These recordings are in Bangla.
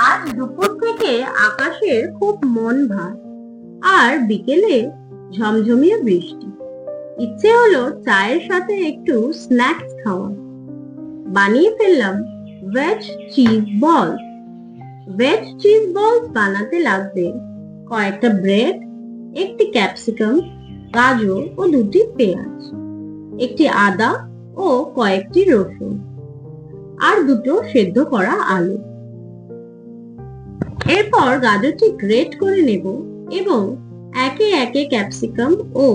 আজ দুপুর থেকে আকাশের খুব মন ভার, আর বিকেলে ঝমঝমিয়ে বৃষ্টি। ইচ্ছে হলো চায়ের সাথে একটু স্ন্যাক্স খাওয়া। বানিয়ে ফেললাম veg cheese ball. Veg cheese ball বানাতে লাগবে কয়েকটা ব্রেড, একটি ক্যাপসিকাম, গাজর ও দুটি পেঁয়াজ, একটি আদা ও কয়েকটি রসুন, আর দুটো সেদ্ধ করা আলু। এরপর গাজরটি গ্রেট করে নেব এবং একে একে ক্যাপসিকাম ও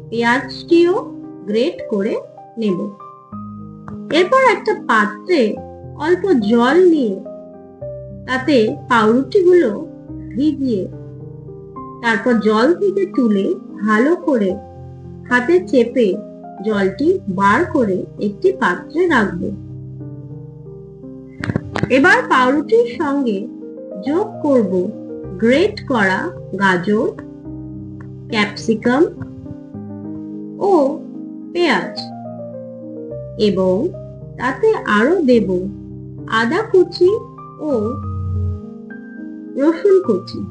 পেঁয়াজটিও গ্রেট করে নেব। এরপর একটা পাত্রে অল্প জল নিয়ে তাতে পাউরুটিগুলো ভিজিয়ে তারপর জল থেকে তুলে ভালো করে হাতে চেপে জলটি বার করে একটি পাত্রে রাখব। এবার পাউরুটির সঙ্গে যোগ করব গ্রেট করা গাজর, ক্যাপসিকাম ও পেঁয়াজ, এবং তাতে আরো দেব আদা কুচি ও রসুন কুচি,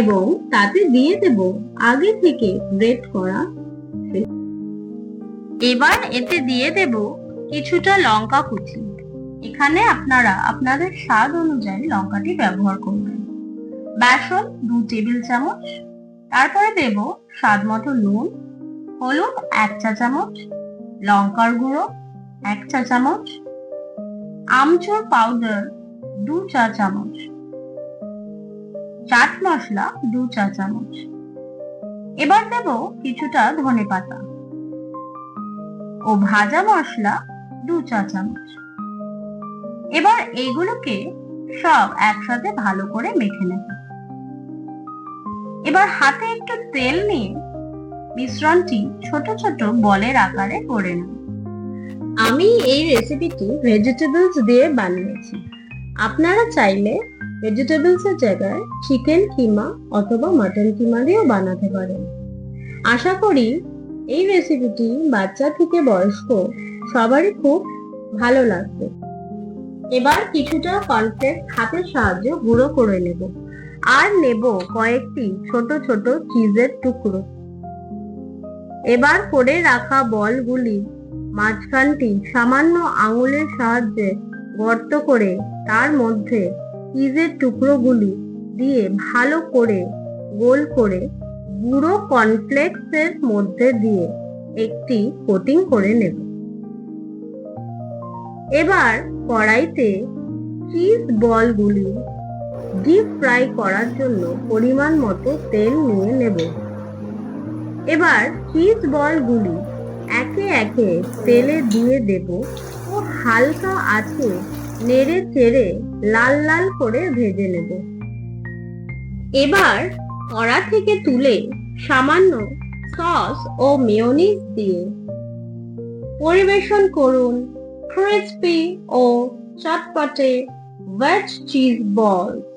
এবং তাতে দিয়ে দেব আগে থেকে গ্রেট করা। এবার এতে দিয়ে দেব কিছুটা লঙ্কা কুচি। এখানে আপনারা আপনাদের স্বাদ অনুযায়ী লঙ্কাটি ব্যবহার করবেন। বেসন 2 টেবিল চামচ, তারপরে দেব স্বাদ মতো নুন, হলুদ 1 চা চামচ, লঙ্কার গুঁড়ো 1 চা চামচ, আমচুর পাউডার 2 চা চামচ, চাট মশলা 2 চা চামচ। এবার দেব কিছুটা ধনেপাতা ও ভাজা মশলা 2 চা চামচ। এবার এইগুলোকে সব একসাথে ভালো করে মেখে নেব। এবার হাতে একটু তেল নিয়ে মিশ্রণটি ছোট ছোট বলের আকারে করে নেব। আমি এই রেসিপিটি ভেজিটেবলস দিয়ে বানিয়েছি। আপনারা চাইলে ভেজিটেবলস এর জায়গায় চিকেন কিমা অথবা মাটন কিমা দিয়েও বানাতে পারেন। আশা করি এই রেসিপিটি বাচ্চা থেকে বয়স্ক সবারই খুব ভালো লাগবে। এবার কিছুটা কর্নফ্লেক্স হাতের সাহায্যে গুঁড়ো করে নেব, আর নেব কয়েকটি ছোট ছোট চিজের টুকরো। এবার করে রাখা বলগুলি মাঝখানটি সামান্য আঙুলের সাহায্যে গর্ত করে তার মধ্যে চিজের টুকরোগুলি দিয়ে ভালো করে গোল করে গুঁড়ো কর্নফ্লেক্সের মধ্যে দিয়ে একটি কোটিং করে নেব। এবার কড়াইতে চিজ বলগুলি ডিপ ফ্রাই করার জন্য পরিমাণ মতো তেল নিয়ে নেব। এবার চিজ বলগুলি একে একে তেলে দিয়ে দেব ও হালকা আঁচে নেড়ে চেড়ে লাল লাল করে ভেজে নেব। এবার কড়া থেকে তুলে সামান্য সস ও মেয়োনিজ দিয়ে পরিবেশন করুন ক্রিসপি ও চটপটে ভেজ চিজ বলস।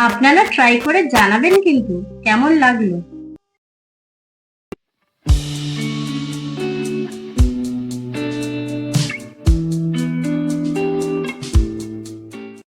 আপনারা ট্রাই করে জানাবেন কিন্তু কেমন লাগলো।